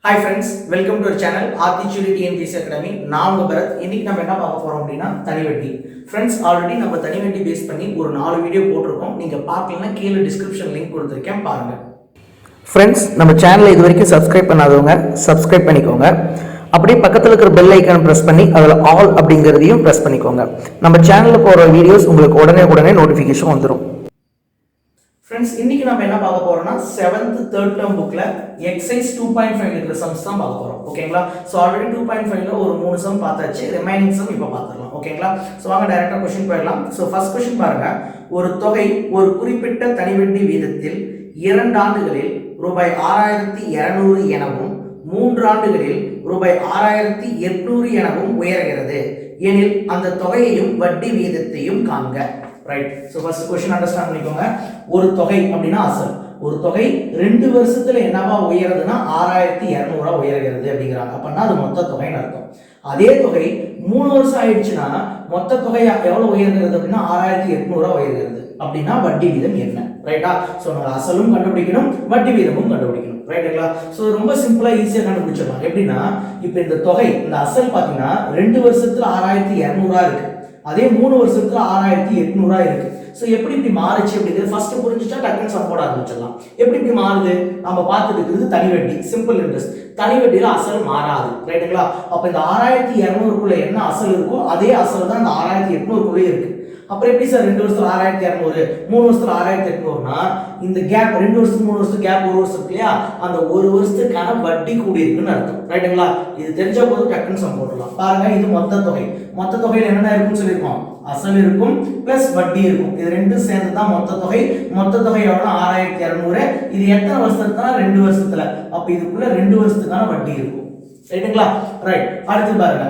Hi friends, welcome to our channel Artichuri TNPSC Academy. நான் உங்க பரத். இன்னைக்கு நம்ம என்ன பார்க்க போறோம் அப்படினா தனிவட்டி. Friends, ஆல்ரெடி நம்ம தனிவட்டி பேஸ் பண்ணி ஒரு 4 வீடியோ போட்டுருக்கோம். நீங்க பார்க்கலனா கீழ டிஸ்கிரிப்ஷன் லிங்க் கொடுத்திருக்கேன் பாருங்க. Friends, நம்ம சேனலை இதுவரைக்கும் சப்ஸ்கிரைப் பண்ணாதவங்க சப்ஸ்கிரைப் பண்ணிக்கோங்க. அப்படியே பக்கத்துல இருக்கிற பெல் ஐகான் பிரஸ் பண்ணி அதுல ஆல் அப்படிங்கறதையும் பிரஸ் பண்ணிக்கோங்க. நம்ம சேனல்ல போற வீடியோஸ் உங்களுக்கு உடனே நோட்டிஃபிகேஷன் வந்துரும். Friends, இன்னைக்கு நம்ம என்ன பார்க்க போறோம்னா 7th third term bookல exercise 2.5 இருக்கிற சம்ஸ் தான் பார்க்க போறோம். ஓகேங்களா? சோ ஆல்ரெடி 2.5ல ஒரு 3 சம் பார்த்தாச்சு. ரிமைனிங் சம் இப்போ பார்த்துடலாம். ஓகேங்களா? சோ வாங்க டைரக்டா क्वेश्चन போயிடலாம். சோ ஃபர்ஸ்ட் क्वेश्चन பாருங்க. ஒரு தொகை ஒரு குறிப்பிட்ட தனிவட்டி வீதத்தில் 2 ஆண்டுகளில் ரூபாய் 6200 எனவும் 3 ஆண்டுகளில் ரூபாய் 6800 எனவும் உயர்கிறது எனில் அந்த தொகையையும் வட்டி வீதத்தையும் காண்க. Right. So first question understand பண்ணிக்கோங்க. ஒரு தொகை அப்படினா அசல். ஒரு தொகை 2 வருஷத்துல என்னவா உயருதுன்னா 6200 உயர்கிறது அப்படிங்கறாங்க. அப்பனா அது மொத்த தொகைன்னு அர்த்தம். அதே தொகை 3 வருஷம் ஆயிடுச்சுனா மொத்த தொகை எவ்வளவு உயர்கிறது அப்படினா 6800 உயர்கிறது. அப்படினா வட்டி வீதம் என்ன? ரைட்டா? சோ நம்ம அசலும் கண்டுபிடிக்கணும், வட்டி வீதமும் கண்டுபிடிக்கணும். ரைட்டுங்களா? சோ ரொம்ப சிம்பிளா ஈஸியா கண்டுபிடிச்சிடலாம். எப்படின்னா இப்போ இந்த தொகை இந்த அசல் பாத்தீங்கன்னா 2 வருஷத்துல 6200 இருக்கு. அதே 3 வருஷத்துல 6800 இருக்கு. சோ எப்படி இப்படி மாறுச்சு அப்படிங்கிறது ஃபர்ஸ்ட் புரிஞ்சிச்சா டக்குன்னு சம் போட ஆரம்பிச்சிடலாம். எப்படி இப்படி மாறுது? நம்ம பார்த்துட்டு இருக்குது தனிவட்டி, சிம்பிள் இன்ட்ரெஸ்ட். தனிவட்டியில அசல் மாறாது. ரைட்டுங்களா? அப்ப இந்த 6200 குள்ள என்ன அசல் இருக்கோ அதே அசல் தான் இந்த 6800 குள்ளே இருக்கு. அப்புறம் எப்படி சார் 2 வருஷத்துல 6200 3 வருஷத்துல 6800னா இந்த கேப் 2 வருஷத்துக்கு 3 வருஷத்துக்கு கேப் 1 வருஷம் இல்லையா, அந்த 1 வருஷத்துக்கான வட்டி கூடி இருக்குன்னு அர்த்தம். ரைட்டுங்களா? இது தெரிஞ்ச போது டக்குன்னு சம் போடலாம். பாருங்க, இது மொத்த தொகை. மொத்த தொகையில என்னென்ன இருக்குன்னு சொல்லிருக்கோம். அசல் இருக்கும் பிளஸ் வட்டி இருக்கும். இது ரெண்டும் சேர்ந்து தான் மொத்த தொகை. மொத்த தொகை எவ்வளவு 6200. இது எத்தனை வருஷத்துக்குனா 2 வருஷத்துல. அப்ப இதுக்குள்ள 2 வருஷத்துக்கான வட்டி இருக்கும். ரைட்டுங்களா? ரைட். அடுத்து பாருங்க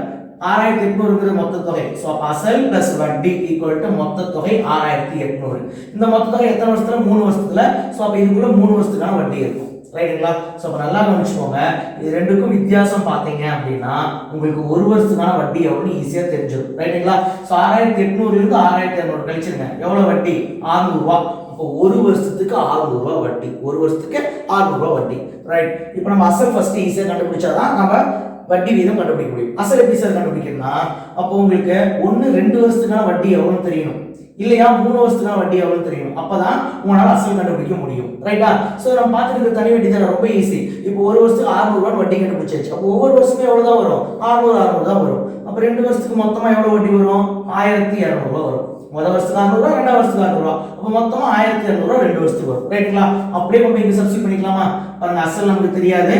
6800 மொத்த தொகை. சோ அப்ப அசல் பிளஸ் வட்டி ஈக்குவல் டு மொத்த தொகை 6800. இந்த மொத்த தொகை எத்தனை வருஷத்துல? 3 வருஷத்துல. சோ அப்ப இதுக்குள்ள 3 வருஷத்துக்கான வட்டி இருக்கும். ரைட்டுங்களா? சோ அப்ப நல்லா கவனிச்சுக்கோங்க. இது ரெண்டுக்கும் வித்தியாசம் பாத்தீங்க அப்படின்னா உங்களுக்கு 1 வருஷத்துக்கான வட்டி எவ்வளவு ஈஸியா தெரிஞ்சிடும். ரைட்டுங்களா? சோ 6800 இருந்து 6200 கழிச்சிருங்க. எவ்வளவு வட்டி? 600 ரூபாய். அப்போ 1 வருஷத்துக்கு 600 ரூபாய் வட்டி. 1 வருஷத்துக்கு 600 ரூபாய் வட்டி. ரைட். இப்போ நம்ம அசல் ஃபர்ஸ்ட் ஈஸியா கண்டுபிடிச்சாதான் நம்ம வட்டி வீதம் கண்டுபிடிக்க முடியும். அசல் எப்படி சார் கண்டுபிடிக்கணும்னா அப்போ உங்களுக்கு 2 வருஷத்துக்கான வட்டி எவ்வளவு தெரியணும், இல்லையா 3 வருஷத்துக்கான வட்டி எவ்வளவு தெரியணும். அப்பதான் உங்களால அசல் கண்டுபிடிக்க முடியும். ரைட்டா? சோ நம்ம பார்த்துட்டு தனி வட்டி தான் ரொம்ப ஈஸி. இப்போ 1 வருஷத்துக்கு 600 ரூபாய் வட்டி கண்டுபிடிச்சாச்சு. அப்போ ஒவ்வொரு வருஷமும் எவ்வளவு தான் வரும்? 600 தான் வரும். அப்ப 2 வருஷத்துக்கு மொத்தமா எவ்வளவு வட்டி வரும்? 1200 ரூபாய் வரும். முதல் வருஷத்துக்கு 600 ரூபாய், இரண்டாவது வருஷத்துக்கு 600 ரூபாய். அப்ப மொத்தமா 1200 ரூபாய் 2 வருஷத்துக்கு வரும். ரைட்டுங்களா? அப்படியே நம்ம இங்க சப்ஸ்டிட்யூட் பண்ணிக்கலாமா? பாருங்க, அசல் நமக்கு தெரியாது.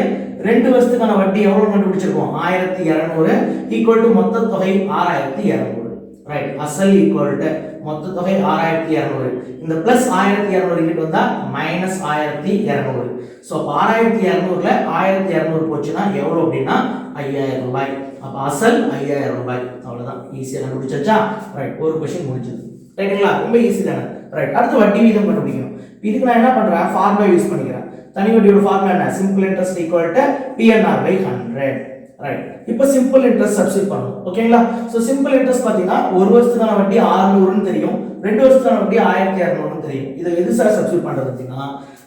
2 வருஷத்துக்கான வட்டி எவ்வளவு கண்டுபிடிச்சிருக்கோம்? 1200 ஈக்குவல் டு மொத்த தொகை 6200. ரைட். அசல் ஈக்குவல் டு மொத்த தொகை 6200. இந்த பிளஸ் 1200 இங்கிட்டு வந்தா மைனஸ் 1200. சோ 6200ல 1200 போச்சுனா எவ்வளவு அப்படினா 5000 ரூபாய். அப்ப அசல் 5000 ரூபாய். அவ்வளவுதான். ஈஸியா கண்டுபிடிச்சாச்சா? ரைட். ஒரு क्वेश्चन முடிஞ்சது. ரைட்டுங்களா? ரொம்ப ஈஸி தானே. ரைட். அடுத்து வட்டி வீதம் கண்டுபிடிக்கணும். இதுக்கு நான் என்ன பண்றேன்? ஃபார்முலா யூஸ் பண்ணிக்கிறேன். தனி வட்டியோட ஃபார்முலா என்ன? Simple interest equal to PNR/100. Right. இப்போ சிம்பிள் இன்ட்ரஸ்ட் சப்ஸ்டிட்யூட் பண்ணனும். ஓகேங்களா? சோ சிம்பிள் இன்ட்ரஸ்ட் பாத்தீங்கன்னா 1 வருஷத்துக்கான வட்டி 600 ன்னு தெரியும். 2 வருஷத்துக்கான வட்டி 1200 ன்னு தெரியும். இத எது சார் சப்ஸ்டிட்யூட் பண்றது அப்படினா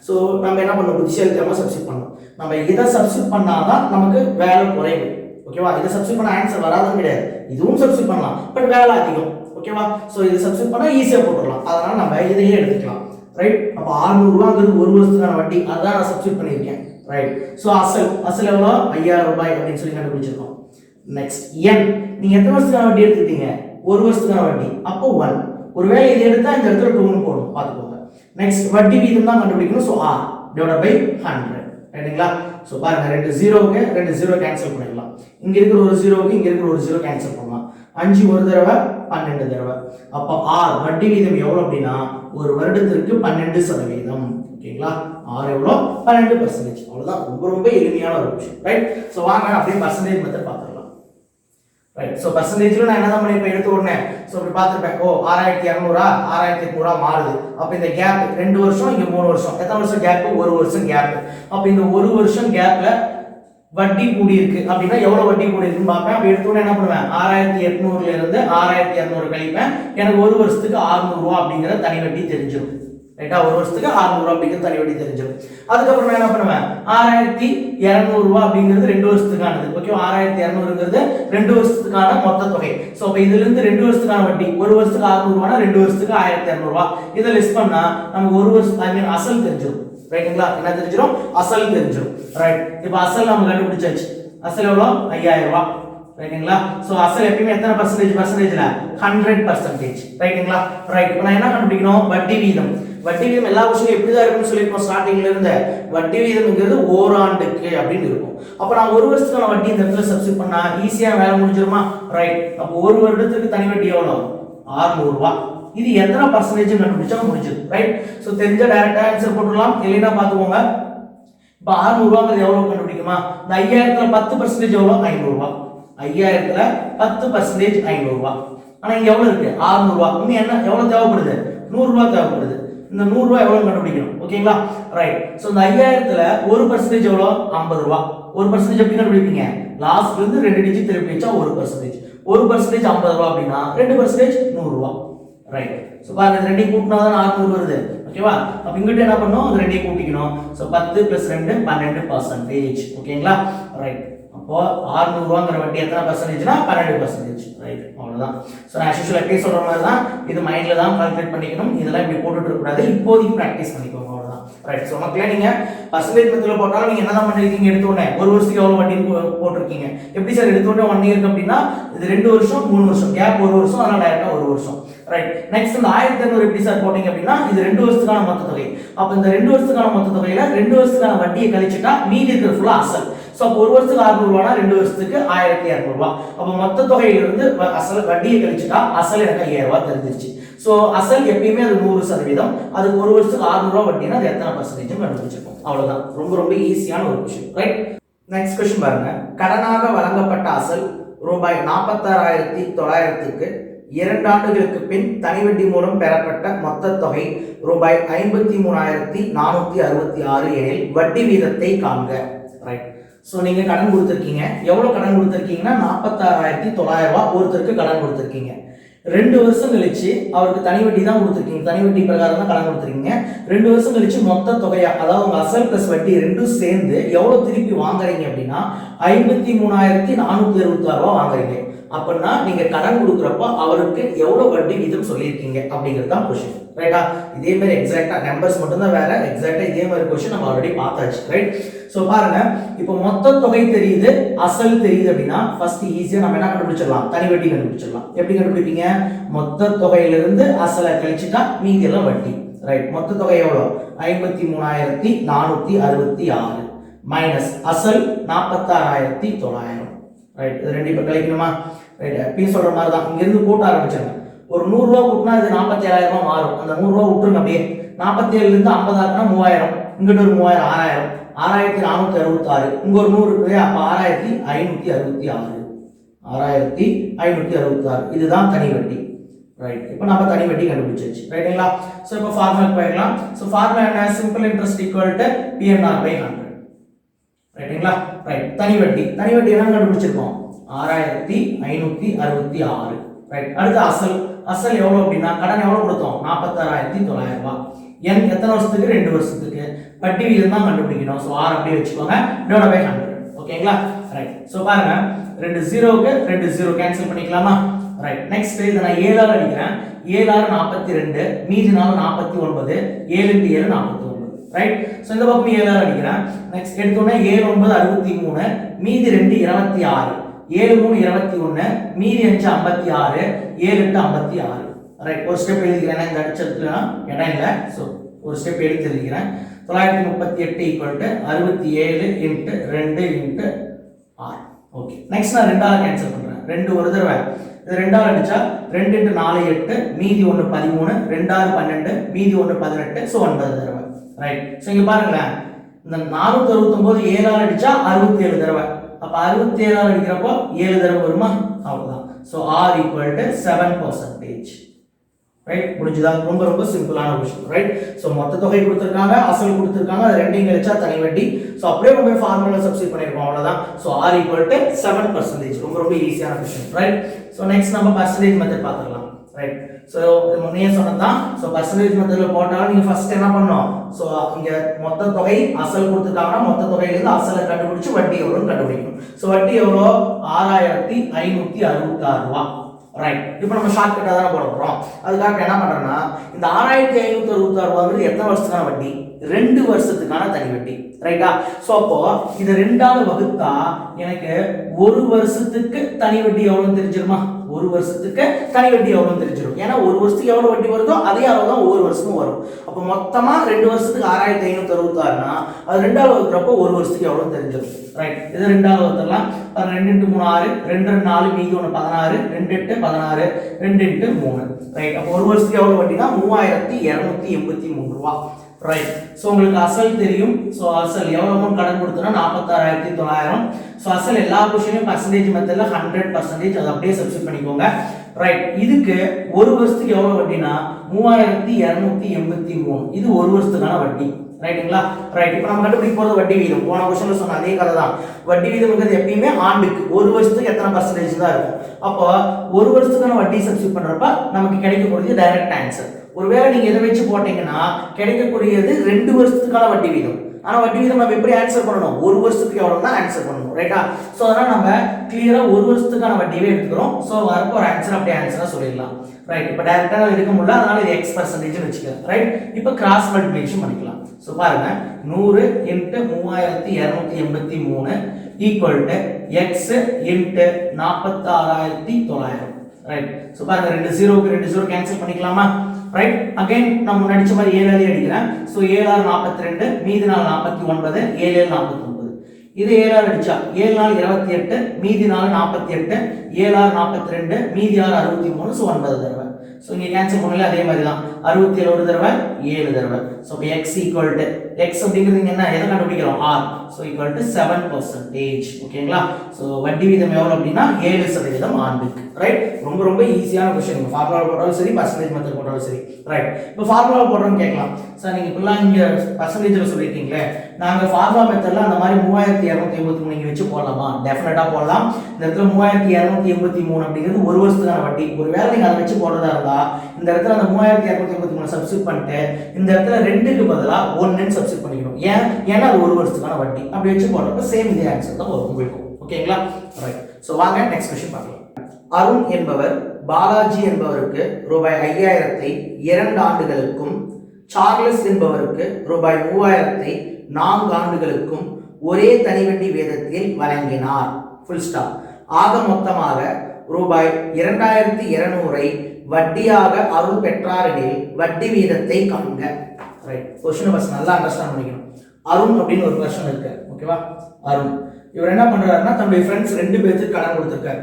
சோ நம்ம என்ன பண்ணனும்? புத்திசாலித்தனமா சப்ஸ்டிட்யூட் பண்ணனும். நம்ம இத சப்ஸ்டிட்யூட் பண்ணாதான் நமக்கு வேலை குறையும். ஓகேவா? இத சப்ஸ்டிட்யூட் பண்ணா ஆன்சர் வராதுன்னு கிடையாது. இதுவும் சப்ஸ்டிட்யூட் பண்ணலாம். பட் வேலை அதிகம். ஓகேவா? சோ இத சப்ஸ்டிட்யூட் பண்ணா ஈஸியா போட்டுறலாம். அதனால நம்ம இதையே எடுத்துக்கலாம். ரைட். அப்ப 600 ரூபாய்ங்கிறது 1 வருஷத்துக்கான வட்டி. அதான் நான் சப்ஸ்டிட்யூட் பண்ணிருக்கேன். ரைட். சோ அசல் எவ்வளவு? 5000 ரூபாய் அப்படின்னு சொல்லி கண்டுபிடிச்சிருக்கோம். Next n. நீங்க எத்தனை வருஷத்துக்கான வட்டி எடுத்துக்கிட்டீங்க? 1 வருஷத்துக்கான வட்டி. அப்போ 1. ஒருவேளை இது எடுத்தா இந்த இடத்துல 2 ன்னு போடணும். பாத்துக்கோங்க. நெக்ஸ்ட் வட்டி வீதம் தான் கண்டுபிடிக்கணும். So r divided by 100. ரைட்டுங்களா? சோ பாருங்க, 2 0க்கு 2 0 கேன்சல் பண்ணிடலாம். இங்க இருக்கிற ஒரு 0க்கு இங்க இருக்கிற ஒரு 0 கேன்சல் பண்ணலாம். 5 ஒரு தடவை 12 தடவை. அப்ப r வட்டி வீதம் எவ்வளவு அப்படினா ஒரு வருடத்திற்கு 12%. ஓகேங்களா? r எவ்வளவு? 12%. அவ்வளவுதான். ரொம்ப எளிமையான ஒரு விஷயம். ரைட். சோ வாங்க அப்படியே பர்சன்டேஜ் மெத்தட் பார்த்துடலாம். ரைட். சோ பர்சன்டேஜ்ல நான் என்னதான் பண்ணிருப்பேன்? எடுத்து உடனே சோ இப்படி பார்த்திருப்பேன். ஓ 6200 6800 மாறுது. அப்ப இந்த கேப் 2 வருஷம் இங்க 3 வருஷம். எத்தனை வருஷம் கேப்? 1 வருஷம் கேப். அப்ப இந்த 1 வருஷம் கேப்ல வட்டி கூடி இருக்கு அப்படினா எவ்வளவு வட்டி கூடி இருக்குன்னு பாப்பேன். அப்ப எடுத்து உடனே என்ன பண்ணுவேன்? 6800ல இருந்து 6200 கழிப்பேன். எனக்கு 1 வருஷத்துக்கு 600 ரூபாய் அப்படிங்கற தனி வட்டி தெரிஞ்சிரும். ரைட்டா? ஒரு வருஷத்துக்கு 600 ரூபாய் அப்படிங்கிறது தனி வட்டி தெரிஞ்சிடும். அதுக்கப்புறம் நான் என்ன பண்ணுவேன், 6200 ரூபாய் அப்படிங்கிறது 2 வருஷத்துக்கானது. ஓகே, 6200ங்கிறது 2 வருஷத்துக்கான மொத்த தொகை. சோ அப்ப இதுல இருந்து 2 வருஷத்துக்கான வட்டி, ஒரு வருஷத்துக்கு 600 ரூபாய்னா 2 வருஷத்துக்கு 1200 ரூபாய். இதை லெஸ் பண்ணா நமக்கு ஒரு வருஷம் ஐ மீன் அசல் தெரிஞ்சிடும். ரைட்டுங்களா? என்ன தெரிஞ்சிடும்? அசல் தெரிஞ்சிடும். ரைட், இப்போ அசல் நம்ம கண்டுபிடிச்சாச்சு. அசல் எவ்வளோ? 5000 ரூபாய். ரைட்டுங்களா? சோ அசல் எப்பவுமே எத்தனை பர்சன்டேஜ்ல 100%. ரைட்டுங்களா? ரைட், இப்போ நான் என்ன கண்டுபிடிக்கணும்? வட்டி வீதம். வட்டி வீதம் எல்லா வருஷமும் எப்படி தான் இருக்கும்னு சொல்லிருக்கோம் ஸ்டார்டிங்ல இருந்து. வட்டி வீதம்ங்கிறது ஓராண்டுக்கு அப்படின்னு இருக்கும். அப்ப நான் ஒரு வருஷத்துக்கான வட்டி இந்த இடத்துல சப்ஸ்டிட் பண்ணா ஈஸியா வேலை முடிஞ்சிருமா? ரைட், அப்போ ஒரு வருடத்துக்கு தனி வட்டி எவ்வளவு? 600 ரூபாய். இது எத்தனை பர்சன்டேஜ் கண்டுபிடிச்சா முடிஞ்சது. ரைட், சோ தெரிஞ்ச டைரக்டா ஆன்சர் போட்டுடலாம், இல்லைன்னா பாத்துக்கோங்க. இப்போ 600 ரூபாய் எவ்வளவு கண்டுபிடிக்குமா? இந்த 5000த்துல 10% எவ்வளவு? 500 ரூபாய். 5000த்துல 10% 500 ரூபாய். ஆனா இங்க எவ்வளவு இருக்கு? 600 ரூபாய். இன்னும் என்ன எவ்வளவு தேவைப்படுது? 100 ரூபாய் தேவைப்படுது. இந்த 100 ரூபாய் எவ்வளவு கண்டுபிடிக்கணும். ஓகேங்களா? ரைட், சோ இந்த 5000த்துல 1% எவ்வளவு? 50 ரூபாய். 1% எப்படி கண்டுபிடிப்பீங்க? லாஸ்ட்ல இருந்து 2 டிஜிட் திருப்பி வச்சா 1%. 1% 50 ரூபாய் அப்படின்னா 2% 100 ரூபாய். ரைட், சோ பாருங்க இது ரெண்டையும் கூட்டினா தான் 600 வருது. ஓகேவா? அப்ப இங்கிட்ட என்ன பண்ணனும்? அது ரெண்டையும் கூட்டிக்கணும். சோ 10 + 2 12%. ஓகேங்களா? ரைட், அப்போ 600 ரூபாய்ங்கற வட்டி எத்தனை பர்சன்டேஜ்னா 12%. ரைட், அவ்வளவுதான். சோ நான் ஆக்சுவலா எப்படி சொல்ற மாதிரி தான் இது மைண்ட்ல தான் கால்குலேட் பண்ணிக்கணும். இதெல்லாம் இப்படி போட்டுட்டு இருக்க கூடாது. இப்போதைக்கு பிராக்டீஸ் பண்ணிக்கோங்க, அவ்வளவுதான். ரைட், சோ மக்களே நீங்க பர்சன்டேஜ் மெத்தட்ல போட்டாலும் நீங்க என்னதான் பண்ணிருக்கீங்க? எடுத்த உடனே ஒரு வருஷத்துக்கு எவ்வளவு வட்டி போட்டுருக்கீங்க. எப்படி சார் எடுத்த உடனே 1 இயர் அப்படின்னா இது 2 வருஷம் 3 வருஷம் கேப், ஒரு வருஷம், அதனால டைரக்டா ஒரு வருஷம். ரைட், நெக்ஸ்ட் இந்த 1200 எப்படி சார் போட்டீங்க அப்படின்னா இது 2 வருஷத்துக்கான மொத்த தொகை. அப்ப இந்த 2 வருஷத்துக்கான மொத்த தொகையில 2 வருஷத்துக்கான வட்டியை கழிச்சிட்டா மீதி இருக்கிற ஃபுல்லா அசல். சோ அப்ப ஒரு வருஷத்துக்கு 600 ரூபாய்னா 2 வருஷத்துக்கு 1200 ரூபாய். அப்ப மொத்த தொகையில இருந்து அசல் வட்டியை கழிச்சிட்டா அசல் எனக்கு 5000 ரூபாய் தெரிஞ்சிருச்சு. சோ அசல் எப்பயுமே அது 100%. அதுக்கு ஒரு வருஷத்துக்கு 600 ரூபாய் வட்டினா அது எத்தனை பர்சன்டேஜ் கண்டுபிடிச்சிருக்கோம். அவ்வளவுதான். ரொம்ப ரொம்ப ஈஸியான ஒரு விஷயம். ரைட், நெக்ஸ்ட் क्वेश्चन பாருங்க. கடனாக வழங்கப்பட்ட அசல் ரூபாய் 46900க்கு 2 ஆண்டுகளுக்கு பின் தனி வட்டி மூலம் பெறப்பட்ட மொத்த தொகை ரூபாய் 53466 எனில் வட்டி வீதத்தை காண்க. ரைட், சோ நீங்க கடன் கொடுத்திருக்கீங்க. எவ்வளவு கடன் கொடுத்திருக்கீங்கன்னா 46900 ரூபாய் ஒருத்தருக்கு கடன் கொடுத்திருக்கீங்க. 2 வருஷம் கழிச்சு அவருக்கு தனி வட்டி தான் கொடுத்திருக்கீங்க. தனி வட்டி பிரகாரம் தான் கடன் கொடுத்திருக்கீங்க. 2 வருஷம் கழிச்சு மொத்த தொகையா, அதாவது உங்க அசல் பிளஸ் வட்டி ரெண்டும் சேர்ந்து எவ்வளவு திருப்பி வாங்குறீங்க அப்படின்னா 53466 ரூபாய் வாங்குறீங்க. அப்படின்னா நீங்க கடன் கொடுக்குறப்போ அவருக்கு எவ்வளவு வட்டி வீதம் சொல்லியிருக்கீங்க அப்படிங்கிறது தான் கொஸ்டின். ரைட்டா? இதே மாதிரி எக்ஸாக்டா நம்பர்ஸ் மட்டும் தான் வேற, எக்ஸாக்டா இதே மாதிரி கொஸ்டின் நம்ம ஆல்ரெடி பார்த்தாச்சு. ரைட், சோ பாருங்க இப்போ மொத்த தொகை தெரியுது, அசல் தெரியுது அப்படின்னா ஃபர்ஸ்ட் ஈஸியா நம்ம என்ன கண்டுபிடிச்சிடலாம்? தனி வட்டி கண்டுபிடிச்சிடலாம். எப்படி கண்டுபிடிப்பீங்க? மொத்த தொகையில இருந்து அசலை கழிச்சிட்டா மீதி எல்லாம் வட்டி. ரைட், மொத்த தொகை எவ்வளவு? 53466 மைனஸ் அசல் 46900. ரைட், இது ரெண்டு இப்ப கழிக்கணுமா? ரைட், எப்பயும் சொல்ற மாதிரி தான் இங்க இருந்து கூட்ட ஆரம்பிச்சாங்க. ஒரு 100 ரூபாய் கூட்டினா இது 47000 ரூபாய் மாறும். அந்த 100 ரூபாய் விட்டுருங்க அப்படியே. 47ல இருந்து 50 ஆக்குனா 3000, இங்கிட்ட ஒரு 3000 6466, இங்க ஒரு 100 இருக்கு. அப்ப 6566 6566 இதுதான் தனி வட்டி. ரைட், இப்போ நம்ம தனி வட்டி கண்டுபிடிச்சாச்சு. ரைட்டுங்களா? சோ இப்போ ஃபார்முலாக்கு போயிடலாம். சோ ஃபார்முலா என்ன? Simple interest equal to PNR/100. ரைட்டுங்களா? ரைட், தனி வட்டி என்ன கண்டுபிடிச்சிருக்கோம்? 6566. ரைட், அடுத்து அசல் எவ்வளவு அப்படின்னா கடன் எவ்வளவு கொடுத்தோம்? 46900 ரூபாய். n எத்தனை வருஷத்துக்கு? 2 வருஷத்துக்கு. வட்டி வீதம் தான் கண்டுபிடிக்கணும். சோ r அப்படியே வச்சுக்கோங்க, டிவைட் பை 100. ஓகேங்களா? ரைட், சோ பாருங்க 2 0க்கு 2 0 கேன்சல் பண்ணிக்கலாமா? ரைட், நெக்ஸ்ட் இத நான் 7 ஆல அடிக்கிறேன். 7 6 42, மீதி 4 49, 7 × 7 49. ரைட், சோ இந்த பக்கம் 7 ஆல அடிக்கிறேன். நெக்ஸ்ட் எடுத்தோனே 7 9 63, மீதி 2 26, 7 3 21, மீதி 5 56, 7 8 56. ரைட், ஒரு ஸ்டெப் எழுதிக்கிறேன். இந்த அடிச்சதுல இடம் இல்ல. சோ ஒரு ஸ்டெப் எடுத்து எழுதிக்கிறேன். 938 67 × 2 × 6. ஓகே, நெக்ஸ்ட் நான் 2 ஆல கேன்சல் பண்றேன். 2 ஒரு தடவை, இது 2 ஆல அடிச்சா 2 × 4 8, மீதி 1 13, 2 6 12, மீதி 1 18, சோ 9 தடவை. ரைட், சோ இங்க பாருங்களேன், இந்த 469 7 ஆல அடிச்சா 67 தடவை. அப்ப 67 ஆல அடிக்கிறப்போ 7 தடவை வருமா? அவ்வளவுதான். So r = 7%. ரைட், முடிஞ்சதா? ரொம்ப ரொம்ப சிம்பிளான விஷயம். ரைட், சோ மொத்த தொகை கொடுத்திருக்காங்க, அசல் கொடுத்திருக்காங்க, அது ரெண்டையும் கழிச்சா தனி வட்டி. சோ அப்படியே நம்ம ஃபார்முலா சப்ஸ்டிட் பண்ணிருக்கோம், அவ்வளவுதான். So r = 7%. ரொம்ப ரொம்ப ஈஸியான விஷயம். ரைட், சோ நெக்ஸ்ட் நம்ம பர்சன்டேஜ் மெத்தட் பார்த்துடலாம். ரைட். ஸோ இது முன்னே சொன்னதுதான். ஸோ பர்சன்டேஜ் மெத்தடில் போட்டாலும் நீங்கள் ஃபர்ஸ்ட் என்ன பண்ணணும், ஸோ இங்கே மொத்த தொகை அசல் கொடுத்துட்டாங்கன்னா மொத்த தொகையிலேருந்து அசலை கண்டுபிடிச்சு வட்டி எவ்வளோன்னு கண்டுபிடிக்கணும். ஸோ வட்டி எவ்வளோ, 6566 ரூபா. ரைட். இப்போ நம்ம ஷார்ட் கட்டாக தானே போட போகிறோம். அதுக்காக என்ன பண்ணுறோன்னா, இந்த 6566 ரூபாங்கிறது எத்தனை வருஷத்துக்கான வட்டி, 2 வருஷத்துக்கான தனி வட்டி. ரைட்டா. ஸோ அப்போ இதை 2ஆல வகுத்தா எனக்கு 1 வருஷத்துக்கு தனி வட்டி எவ்வளோன்னு தெரிஞ்சிருமா, 1 வருஷத்துக்கு தனி வட்டி எவ்வளோன்னு தெரிஞ்சிடும். ஏன்னா 1 வருஷத்துக்கு எவ்வளோ வட்டி வருதோ அதே அளவு தான் ஒவ்வொரு வருஷமும் வரும். அப்போ மொத்தமாக 2 வருஷத்துக்கு 6566னா அது 2ஆல வகுக்கிறப்போ 1 வருஷத்துக்கு எவ்வளோ தெரிஞ்சிடும். ரைட். இது 2ஆல வகுத்தலாம். 2 × 3 6, 2 × 4 மீதி 1 16, 2 × 8 16, 2 × 3. ரைட். அப்போ 1 வருஷத்துக்கு எவ்வளோ வட்டினா 3283 ரூபா. ரைட். ஸோ உங்களுக்கு அசல் தெரியும். ஸோ அசல் எவ்வளோ அமௌண்ட் கடன் கொடுத்தோன்னா 46900. ஸோ அசல் எல்லா கொஸ்டினையும் பர்சன்டேஜ் மெத்தடில் 100% அதை அப்படியே சப்ஸ்டிட் பண்ணிக்கோங்க. ரைட். இதுக்கு 1 வருஷத்துக்கு எவ்வளோ வட்டினா 3283. இது 1 வருஷத்துக்கான வட்டி. ரைட்டுங்களா. ரைட். இப்போ நம்ம கண்டுபிடிக்க போகிறது வட்டி வீதம். போன கொஸ்டினில் சொன்ன அதே கதை தான். வட்டி வீதம்ங்கிறது எப்பயுமே ஆண்டுக்கு 1 வருஷத்துக்கு எத்தனை பர்சன்டேஜ் தான் இருக்கும். அப்போ 1 வருஷத்துக்கான வட்டி சப்ஸ்டிட் பண்ணுறப்ப நமக்கு கிடைக்கக்கூடியது டைரக்ட் ஆன்சர். ஒருவேளை நீங்க எதை வச்சு போட்டீங்கன்னா கிடைக்கக்கூடியது 2 வருஷத்துக்கான வட்டி வீதம். ஆனா வட்டி வீதம் நம்ம எப்படி ஆன்சர் பண்ணணும், 1 வருஷத்துக்கு எவ்வளவு தான் ஆன்சர் பண்ணணும். ரைட்டா. சோ அதனால நம்ம கிளியரா 1 வருஷத்துக்கான வட்டியே எடுத்துக்கிறோம். சோ வரப்போ ஒரு ஆன்சர் அப்படியே ஆன்சரா சொல்லிடலாம். ரைட். இப்போ டைரக்டா எடுக்க முடியல, அதனால இது x% வச்சுக்கலாம். ரைட். இப்போ கிராஸ் மல்டிப்ளிகேஷன் பண்ணிக்கலாம். சோ பாருங்க, 100 × 3283 equal to x × 46900. Right. So பாருங்க, 2 0க்கு 2 0 கேன்சல் பண்ணிக்கலாமா. ரைட். அகைன் நம்ம நடிச்ச மாதிரி 7 அடிக்கிறேன். சோ 7 6 42, மீதி நாள் 49, 7 7 49. இது 7 அடிச்சா 7 நாள் 28, மீதி நாள் 48, 7 6 42, மீதி 6 63. ஸோ 9 தடவை. ஸோ இங்கே கேன்சல் பண்ணல அதே மாதிரி தான். 67 ஒரு தடவை, 7 தடவை. ஸோ இப்போ x ஈக்குவல் டு x அப்படிங்கிறது என்ன, எதை கண்டுபிடிக்கிறோம், r. So equal to 7%. ஓகேங்களா. ஸோ வட்டி வீதம் எவ்வளோ அப்படின்னா 7% ஆண்டுக்கு. ரைட். ரொம்ப ரொம்ப ஈஸியான கொஸ்டின். ஃபார்முலா போட்டாலும் சரி, பர்சன்டேஜ் மெத்தட் போட்டாலும் சரி. ரைட். இப்போ ஃபார்முலா போடுறோம்னு கேட்கலாம். சார் நீங்கள் இப்பெல்லாம் இங்கே பர்சன்டேஜில் சொல்லியிருக்கீங்களே, நாங்கள் ஃபார்முலா மெத்தடில் அந்த மாதிரி 3283 நீங்கள் வச்சு போடலாமா? டெஃபினட்டாக போடலாம். இந்த இடத்துல 3283 அப்படிங்கிறது 1 வருஷத்துக்கான வட்டி. ஒரு வேலை நீங்கள் அதை வச்சு போடுறதா இருந்தால் இந்த இடத்துல அந்த 3283 சப்ஸ்டிட் பண்ணிட்டு இந்த இடத்துல 2க்கு பதிலா 1ன்னு சப்ஸ்டிட் பண்ணிக்கணும். ஏன்னா அது 1 வருஷத்துக்கான வட்டி. அப்படி வச்சு போடுறப்ப சேம் இதே ஆன்சர் தான் வரும் உங்களுக்கு. ஓகேங்களா. ரைட். ஸோ வாங்க நெக்ஸ்ட் கொஸ்டின் பார்க்கலாம். அருண் என்பவர் பாலாஜி என்பவருக்கு ரூபாய் 5000ஐ 2 ஆண்டுகளுக்கும், சார்லஸ் என்பவருக்கு ரூபாய் 3000ஐ 4 ஆண்டுகளுக்கும் ஒரே தனிவட்டி வீதத்தில் வழங்கினார். Full stop. ஆக மொத்தமாக ரூபாய் 2200ஐ வட்டியாக அருள் பெற்றார் எனில் வட்டி வீதத்தை காண்க. ரைட். கொஸ்டினை ஃபர்ஸ்ட் நல்லா அண்டர்ஸ்டாண்ட் பண்ணிக்கணும். அருண் அப்படின்னு ஒரு பர்சன் இருக்கு. ஓகேவா. அருண் இவர் என்ன பண்றாருன்னா தன்னுடைய ஃப்ரெண்ட்ஸ் 2 பேருக்கு கடன் கொடுத்திருக்காரு.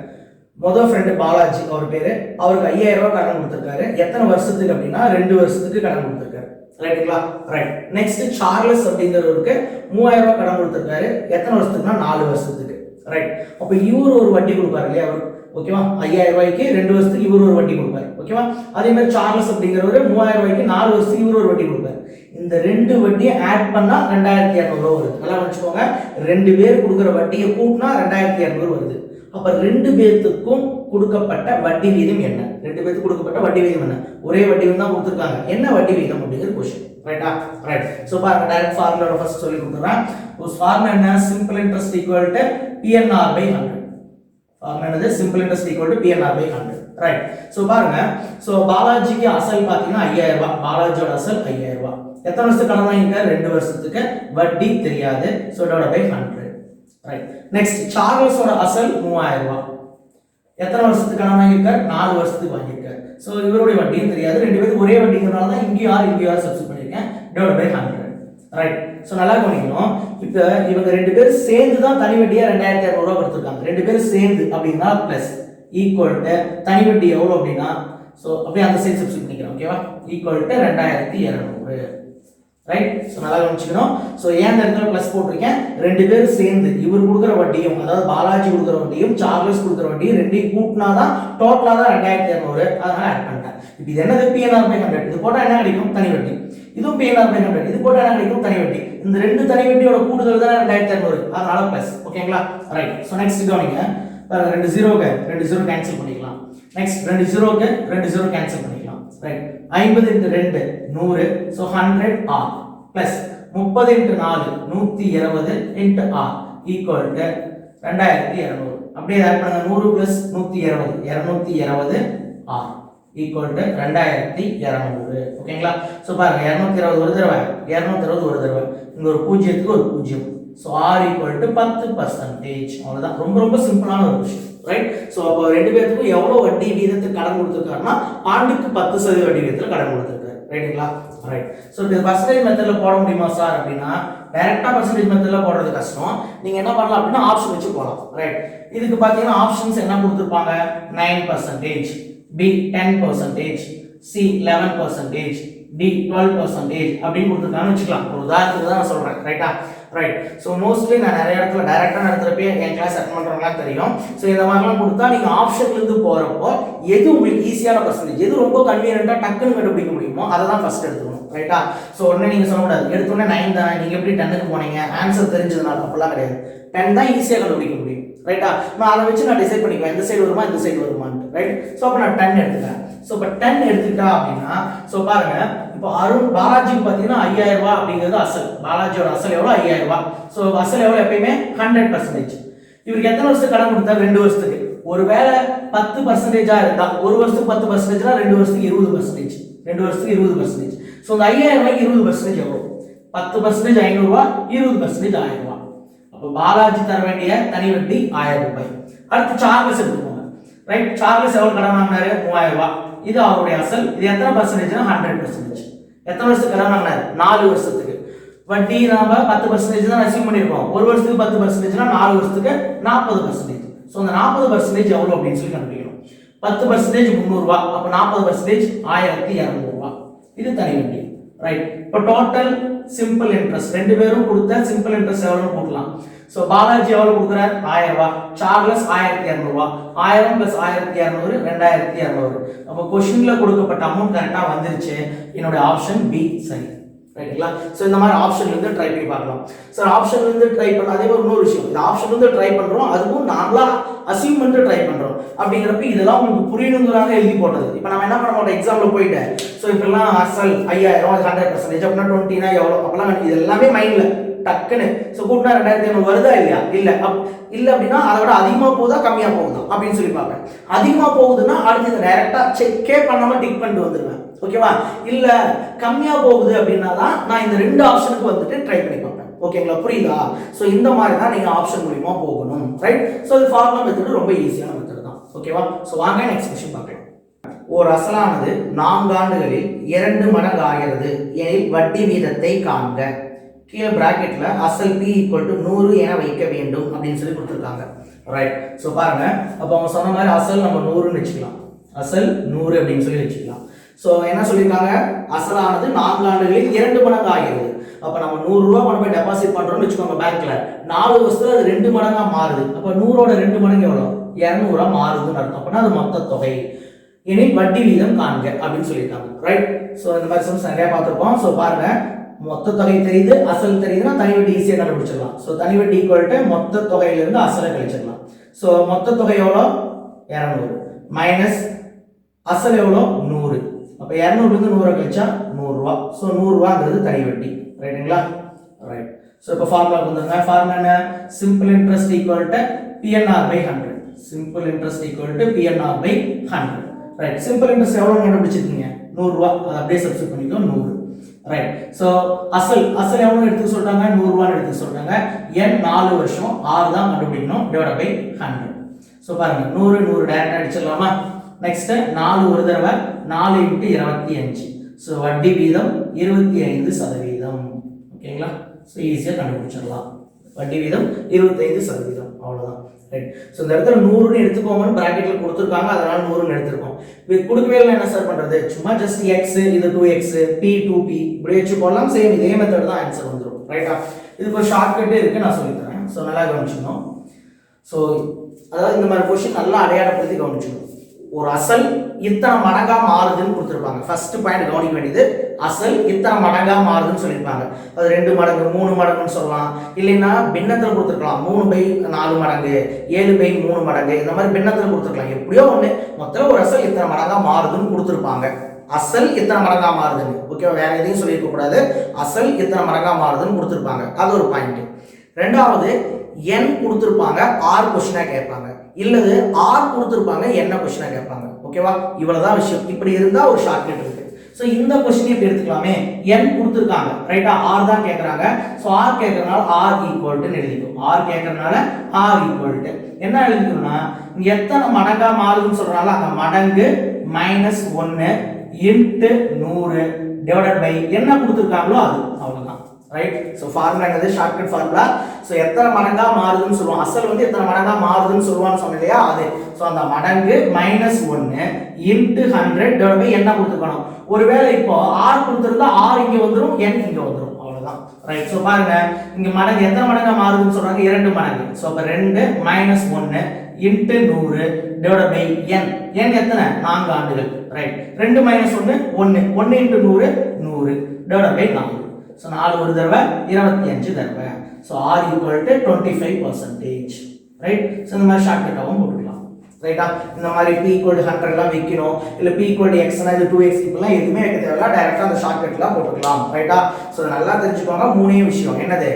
முதல் ஃப்ரெண்டு பாலாஜி அவர் பேரு, அவருக்கு 5000 ரூபாய் கடன் கொடுத்திருக்காரு. எத்தனை வருஷத்துக்கு அப்படின்னா 2 வருஷத்துக்கு கடன் கொடுத்திருக்காரு. ரைட்டுங்களா. ரைட். நெக்ஸ்ட் சார்லஸ் அப்படிங்கிறவருக்கு 3000 ரூபாய் கடன் கொடுத்திருக்காரு. எத்தனை வருஷத்துக்குன்னா 4 வருஷத்துக்கு. ரைட். அப்ப இவர் ஒரு வட்டி கொடுப்பாரு இல்லையா அவர். ஓகேவா. 5000 ரூபாய்க்கு 2 வருஷத்துக்கு இவர் ஒரு வட்டி கொடுப்பாரு. ஓகேவா. அதே மாதிரி சார்லஸ் அப்படிங்கிறவரு 3000 ரூபாய்க்கு 4 வருஷத்துக்கு இவர் ஒரு வட்டி கொடுப்பாரு. இந்த 2 வட்டியை ஆட் பண்ணா 2200 ரூபாய் வருது. நல்லா வச்சுக்கோங்க. 2 பேர் கொடுக்குற வட்டியை கூட்டினா 2200 வருது. அப்ப 2 பேத்துக்கும் கொடுக்கப்பட்ட வட்டி வீதம் என்ன? 2 பேத்துக்கு கொடுக்கப்பட்ட வட்டி வீதம் என்ன? ஒரே வட்டி வீதம் தான் கொடுத்துருக்காங்க. என்ன வட்டி வீதம் அப்படிங்கிற क्वेश्चन. ரைட்டா. ரைட். சோ பாருங்க, டைரக்ட் ஃபார்முலா ஃபர்ஸ்ட் சொல்லி கொடுத்துறேன். உஸ் ஃபார்முலா என்ன? Simple interest equal to PNR by 100. Formula என்னது? Simple interest equal to PNR by 100. Right. So பாருங்க, சோ பாலாஜிக்கு அசல் பாத்தீங்கன்னா 5000 ரூபாய். பாலாஜியோட அசல் 5000 ரூபாய். எத்தனை வருஷத்துக்கு கடன் வாங்கிருக்காரு? 2 வருஷத்துக்கு. வட்டி தெரியாது. So divide by 100. Right. Next சார்லஸோட அசல் 3000 ரூபாய். எத்தனை வருஷத்துக்கு கடன் வாங்கியிருக்காரு? 4 வருஷத்துக்கு வாங்கியிருக்காரு. ஸோ இவருடைய வட்டியும் தெரியாது. 2 பேருக்கு ஒரே வட்டிங்கிறனால தான் இங்கேயும் யார் சப்ஸ்டிட் பண்ணியிருக்கேன். Divide by 100. ரைட். ஸோ நல்லா கவனிக்கணும். இப்போ இவங்க 2 பேரும் சேர்ந்து தான் தனி வட்டியாக 2200 ரூபாய் கொடுத்துருக்காங்க. 2 பேரும் சேர்ந்து அப்படின்னா பிளஸ் ஈக்குவல் டு தனி வட்டி எவ்வளோ அப்படின்னா, ஸோ அப்படியே அந்த சைடு சப்ஸ்டிட் பண்ணிக்கிறோம். ஓகேவா. Equal to 2200. ரைட். ஸோ நல்லா கவனிச்சுக்கணும். ஸோ ஏன் இடத்துல பிளஸ் போட்டிருக்கேன்? 2 பேரும் சேர்ந்து இவர் கொடுக்குற வட்டியும், அதாவது பாலாஜி கொடுக்குற வட்டியும் சார்லஸ் கொடுக்குற வட்டியும் 2ஐயும் கூட்டினா தான் டோட்டலாக தான் 2200. அதனால ஆட் பண்ணிட்டேன். இப்போ இது என்னது? PNR by 100. இது போட்டால் என்ன கிடைக்கும்? தனி வட்டி. இதுவும் PNR by 100. இது போட்டால் என்ன கிடைக்கும்? தனி வட்டி. இந்த 2 தனி வட்டியோட கூடுதல் தான் 2200. அதனால பிளஸ். ஓகேங்களா. ரைட். ஸோ நெக்ஸ்ட் கவனிங்க. 2 0 கேன்சல் பண்ணிக்கலாம். நெக்ஸ்ட் 2 ஜீரோக்கு 2 ஜீரோ கேன்சல் பண்ணிக்கலாம். Right 50 × 2 100 so 100 r plus 30 × 4 120 × r equal to 2200. அப்படியே ஆட் பண்ணுங்க. 100 பிளஸ் 120 220 r ஈக்குவல் டு 2200. ஓகேங்களா? ஸோ பாருங்க 220 ஒரு தடவை 220 ஒரு தடவை இங்க ஒரு பூஜ்ஜியத்துக்கு ஒரு பூஜ்ஜியம். So r equal to 10%. அவ்வளோதான். ரொம்ப ரொம்ப சிம்பிளான ஒரு விஷயம். ரைட்? ஸோ அப்போ ரெண்டு பேருக்கும் எவ்வளோ வட்டி வீதத்துக்கு கடன் கொடுத்துருக்காருன்னா ஆண்டுக்கு 10% வட்டி வீதத்தில் கடன் கொடுத்துருக்காரு. ரைட்டுங்களா? ரைட். ஸோ இது பர்சன்டேஜ் மெத்தடில் போட முடியுமா சார் அப்படின்னா டைரக்டா பர்சன்டேஜ் மெத்தடில் போடுறது கஷ்டம். நீங்க என்ன பண்ணலாம் அப்படின்னா ஆப்ஷன் வச்சு போகலாம். ரைட்? இதுக்கு பார்த்தீங்கன்னா ஆப்ஷன்ஸ் என்ன கொடுத்துருப்பாங்க? 9%, B 10%, C 11%, D 12% அப்படின்னு கொடுத்துருக்காங்கன்னு வச்சுக்கலாம். ஒரு உதாரணத்துக்கு தான் நான் சொல்றேன். ரைட்டா? ரைட். ஸோ மோஸ்ட்லி நான் நிறைய இடத்துல டைரக்டாக நடத்துறப்பே என் கிளாஸ் அட்டன் பண்ணுறவங்களாம் தெரியும். ஸோ இந்த மாதிரிலாம் கொடுத்தா நீங்கள் ஆப்ஷன்லேருந்து போகிறப்போ எது உங்களுக்கு ஈஸியான பர்சன்டேஜ், எது ரொம்ப கன்வீனியன்ட்டாக டக்குன்னு கண்டுபிடிக்க முடியுமோ அதை தான் ஃபர்ஸ்ட் எடுத்துக்கணும். ரைட்டா? ஸோ உடனே நீங்கள் சொல்ல முடியாது எடுத்தோடனே 9 தானே நீங்கள் எப்படி 10க்கு போனீங்க ஆன்சர் தெரிஞ்சதுனால, அப்படிலாம் கிடையாது. 10 தான் ஈஸியாக கண்டுபிடிக்க முடியும். ரைட்டா? நான் அதை வச்சு நான் டிசைட் பண்ணிக்குவேன் இந்த சைடு வருமா இந்த சைடு வருமான்னு. ரைட்? ஸோ அப்போ நான் 10 எடுத்துக்கிறேன். ஸோ இப்போ 10 எடுத்துக்கிட்டா அப்படின்னா ஸோ பாருங்க இப்போ பாலாஜிக்கு பார்த்தீங்கன்னா 5000 ரூபாய் அப்படிங்கிறது அசல். பாலாஜியோட அசல் எவ்வளோ? 5000 ரூபாய். ஸோ அசல் எவ்வளோ? எப்பயுமே 100%. இவருக்கு எத்தனை வருஷத்துக்கு கடன் கொடுத்தா? 2 வருஷத்துக்கு. ஒருவேளை 10%ஆ இருந்தா ஒரு வருஷத்துக்கு 10%னா 2 வருஷத்துக்கு 20%. 2 வருஷத்துக்கு 20%. ஸோ இந்த 5000 ரூபாய்க்கு 20% எவ்வளோ? 10% 500 ரூபாய், 20% 1000 ரூபாய். அப்போ பாலாஜி தர வேண்டிய தனி வட்டி 1000 ரூபாய். அடுத்து சார்லஸ் எடுத்துக்கோங்க. ரைட்? சார்லஸ் எவ்வளவு கடன் வாங்கினாரு? 3000 ரூபாய். இது அவருடைய அசல். இது எத்தனை பர்சன்டேஜ்னா 100%. எத்தனை வருஷத்துக்கு கடன் வாங்கினாரு? 4 வருஷத்துக்கு. வட்டி நாம 10% தான் அசீவ் பண்ணிருக்கோம். ஒரு வருஷத்துக்கு 10%னா 4 வருஷத்துக்கு 40%. சோ அந்த 40% எவ்வளவு அப்படின்னு சொல்லி கண்டுபிடிக்கணும். 10% 300 ரூபாய். அப்ப 40% 1200 ரூபாய். இது தனி வட்டி. ரைட்? இப்போ டோட்டல் சிம்பிள் இன்ட்ரெஸ்ட் ரெண்டு பேரும் கொடுத்த சிம்பிள் இன்ட்ரெஸ்ட் எவ்வளவு போடலாம். சோ பாலாஜி எவ்வளவு கொடுக்குறார்? 1000 ரூபாய். சார்லஸ் 1200 ரூபாய். 1000 + 1200 2200. அப்ப क्वेश्चनல கொடுக்கப்பட்ட அமௌண்ட் கரெக்ட்டா வந்துருச்சு. என்னோட ஆப்ஷன் பி சரி. ரைட்டுங்களா? சோ இந்த மாதிரி ஆப்ஷன்ல இருந்து ட்ரை பண்ணி பார்க்கலாம். சார் ஆப்ஷன்ல இருந்து ட்ரை பண்ண அதே ஒரு இன்னொரு விஷயம். இந்த ஆப்ஷன்ல இருந்து ட்ரை பண்றோம். அதுவும் நாங்களா அசீவ் பண்ணிட்டு ட்ரை பண்றோம். அப்படிங்கறப்ப இதெல்லாம் உங்களுக்கு புரியணும்ங்கறாக எழுதி போட்டது. இப்போ நாம என்ன பண்ண மாட்டோம் எக்ஸாம்ல போயிட்டு சோ இப்பெல்லாம் அசல் 5000 100% அப்படினா 20 னா எவ்வளவு அப்பலாம் இது எல்லாமே மைண்ட்ல டக்குன்னு சோ கூட்டினா 2500 வருதா இல்லையா? இல்ல அப்படின்னா அதை விட அதிகமா போகுதா கம்மியா போகுதா அப்படின்னு சொல்லி பார்ப்பேன். அதிகமா போகுதுன்னா அடுத்து டைரக்டா செக்கே பண்ணாம டிக் பண்ணிட்டு வந்துருவேன். ஓகேவா? இல்ல கம்மியா போகுது அப்படின்னா தான் நான் இந்த ரெண்டு ஆப்ஷனுக்கு வந்துட்டு ட்ரை பண்ணி பார்ப்பேன். ஓகேங்களா? புரியுதா? சோ இந்த மாதிரி தான் நீங்க ஆப்ஷன் மூலமா போகணும். ரைட்? சோ இது ஃபார்முலா மெத்தட் ரொம்ப ஈஸியான மெத்தட் தான். ஓகேவா? சோ வாங்க நெக்ஸ்ட் क्वेश्चन பார்க்கலாம். ஒரு அசலானது 4 ஆண்டுகளில் 2 மடங்கு ஆகிறது எனில் வட்டி வீதத்தை காண்க. கீழே பிராக்கெட்ல அசல் p = 100 என வைக்க வேண்டும் அப்படின்னு சொல்லி கொடுத்திருக்காங்க. ரைட்? சோ பாருங்க அப்ப அவங்க சொன்ன மாதிரி அசல் நம்ம 100 ன்னு வெச்சுக்கலாம். அசல் 100 அப்படின்னு சொல்லி வெச்சுக்கலாம். சோ என்ன சொல்லிருக்காங்க? அசலானது 4 ஆண்டுகளில் 2 மடங்கு ஆகிறது. அப்ப நம்ம 100 ரூபாய் கொண்டு போய் டெபாசிட் பண்றோம்னு வெச்சுக்கோங்க பேங்க்ல. 4 வருஷத்துல அது 2 மடங்கா மாறுது. அப்ப 100 ஓட 2 மடங்கு எவ்வளவு? 200 மாறுதுன்னு அர்த்தம். அப்பனா அது மொத்த தொகை எனில் வட்டி வீதம் காண்க அப்படின்னு சொல்லிருக்காங்க. ரைட்? சோ இந்த மாதிரி சம்ஸ் நிறைய பார்த்திருப்போம். சோ பாருங்க மொத்த தொகை தெரியுது, அசல் தெரியுதுன்னா தனி வட்டி ஈஸியா கண்டுபிடிச்சிடலாம். சோ தனி வட்டி = மொத்த தொகையில இருந்து அசலை கழிச்சிடலாம். சோ மொத்த தொகை எவ்வளவு? 200 மைனஸ் அசல் எவ்வளவு? 100. அப்ப 200 ல இருந்து 100 கழிச்சா 100 ரூபாய். சோ 100 ரூபாய்ங்கிறது தனி வட்டி. ரைட்டுங்களா? ரைட். சோ இப்ப ஃபார்முலா வந்துங்க. ஃபார்முலா என்ன? Simple interest = PNR/100. Simple interest = PNR/100. Right? Simple interest எவ்வளவு கண்டுபிடிச்சிருக்கீங்க? 100 ரூபாய். அதை அப்படியே சப்ஸ்டிட்யூட் பண்ணிக்கோ 100. ரைட்? சோ அசல் எவ்வளவு எடுத்து சொல்றாங்க? 100 ரூபாய் எடுத்து சொல்றாங்க. n 4 வருஷம் r தான் கண்டுபிடிக்கணும் /100. சோ பாருங்க 100 டைரக்டா அடிச்சிடலாமா? நெக்ஸ்ட் 4 ஒரு தடவை 4 × 25. சோ வட்டி வீதம் 25%. ஓகேங்களா? சோ ஈஸியா கண்டுபிடிச்சிடலாம். வட்டி வீதம் 25%. அவ்வளவுதான். ரைட்? சோ இந்த இடத்துல 100 ன்னு எடுத்துக்கோங்கன்னு பிராக்கெட்ல கொடுத்திருக்காங்க. அதனால 100 ன்னு எடுத்துறோம். இது கொடுக்கவே இல்ல என்ன சார் பண்றது? சும்மா ஜஸ்ட் x இது 2x p 2p இப்படி வெச்சு போடலாம். சேம் இதே மெத்தட் தான் ஆன்சர் வந்துரும். ரைட்டா? இதுக்கு ஒரு ஷார்ட்கட் இருக்கு நான் சொல்லி தரேன். சோ நல்லா கவனிச்சுக்கணும். சோ அதாவது இந்த மாதிரி क्वेश्चन நல்லா அடையாளப்படுத்தி கவனிச்சுக்கணும். ஒரு அசல் இத்தனை மடங்கா மாறுதுன்னு கொடுத்துருப்பாங்க. ஃபர்ஸ்ட் பாயிண்ட் கவனிக்க வேண்டியது அசல் இத்தனை மடங்கா மாறுதுன்னு சொல்லியிருப்பாங்க. அது 2 மடங்கு 3 மடங்குன்னு சொல்லலாம். இல்லைன்னா பின்னத்தில் கொடுத்துருக்கலாம் 3/4 மடங்கு 7/3 மடங்கு இந்த மாதிரி பின்னத்தில் கொடுத்துருக்கலாம். எப்படியோ ஒன்று மொத்தம் ஒரு அசல் இத்தனை மடங்கா மாறுதுன்னு கொடுத்துருப்பாங்க. அசல் இத்தனை மடங்கா மாறுதுன்னு ஓகேவா, வேற எதையும் சொல்லியிருக்க கூடாது. அசல் இத்தனை மடங்கா மாறுதுன்னு கொடுத்துருப்பாங்க. அது ஒரு பாயிண்ட். ரெண்டாவது n கொடுத்துருப்பாங்க, r கொஸ்டினா கேட்பாங்க. இல்லது r கொடுத்துருப்பாங்க, என்ன கொஸ்டினா கேட்பாங்க. ஓகேவா, இவ்வளவுதான் விஷயம். இப்படி இருந்தா ஒரு ஷார்ட்கட் இருக்கு. ஸோ இந்த கொஸ்டின் இப்படி எடுத்துக்கலாமே, n கொடுத்துருக்காங்க ரைட்டா, r தான் கேட்குறாங்க. ஸோ r கேட்கறதுனால r ஈக்குவல்ட்டுன்னு எழுதிக்கும். r கேட்கறதுனால r ஈக்குவல்ட்டு என்ன எழுதிக்கணும்னா, எத்தனை மடங்கா மாறுதுன்னு சொல்றாங்க அந்த மடங்கு -1 இன்ட்டு 100 டிவைடட் பை என்ன கொடுத்துருக்காங்களோ அது, அவ்வளோதான் ரைட். ஸோ ஃபார்முலாங்கிறது ஷார்ட்கட் ஃபார்முலா. ஸோ எத்தனை மடங்கா மாறுதுன்னு சொல்லுவோம், அசல் வந்து எத்தனை மடங்கா மாறுதுன்னு சொல்லுவான்னு சொன்னேன் இல்லையா, அது. ஸோ அந்த மடங்கு -1 இன்ட்டு 100 டிவைட் பை என்ன கொடுத்துருக்கணும். ஒருவேளை இப்போ r கொடுத்துருந்தா r இங்கே வந்துடும், n இங்கே வந்துடும், அவ்வளோதான் ரைட். ஸோ பாருங்க, இங்கே மடங்கு எத்தனை மடங்கா மாறுதுன்னு சொல்றாங்க, 2 மடங்கு. ஸோ அப்போ 2 -1 into 100 divide by n. n எத்தனை, 4 ஆண்டுகள் right. 2 -1 1 1 into 100 100 divide by 4. So 4 ஒரு தடவை 25 தடவை. So r equal to 25% right. So இந்த மாதிரி ஷார்ட்கட்டாகவும் போட்டுக்கலாம் ரைட்டா. இந்த மாதிரி p ஈக்குவல் டு 100 எல்லாம் வைக்கணும், இல்லை p ஈக்குவல் டு xனா இது 2x இப்பெல்லாம் எதுவுமே வைக்க தேவையில்ல, டைரக்டா அந்த ஷார்ட்கட்லாம் போட்டுக்கலாம் ரைட்டா. ஸோ நல்லா தெரிஞ்சுக்கோங்க. 3 விஷயம் என்னது,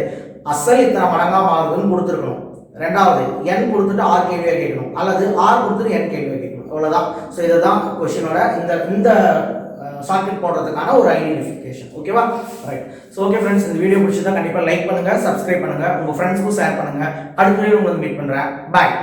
அசல் இத்தனை மடங்கா மாறுதுன்னு கொடுத்துருக்கணும். ரெண்டாவது n கொடுத்துட்டு r கேள்வியா கேட்கணும், அல்லது r கொடுத்துட்டு n கேள்வியா கேட்கணும், அவ்வளவுதான். ஸோ இதுதான் கொஸ்டினோட இந்த ஷார்ட்கட் போடுறதுக்கான ஒரு ஐடென்டிஃபிகேஷன். ஓகேவா ரைட். ஸோ ஓகே ஃப்ரெண்ட்ஸ், இந்த வீடியோ பிடிச்சதா கண்டிப்பாக லைக் பண்ணுங்க, சப்ஸ்கிரைப் பண்ணுங்க, உங்க ஃப்ரெண்ட்ஸ்க்கும் ஷேர் பண்ணுங்க. அடுத்த வீடியோ உங்களுக்கு மீட் பண்றேன். பாய்.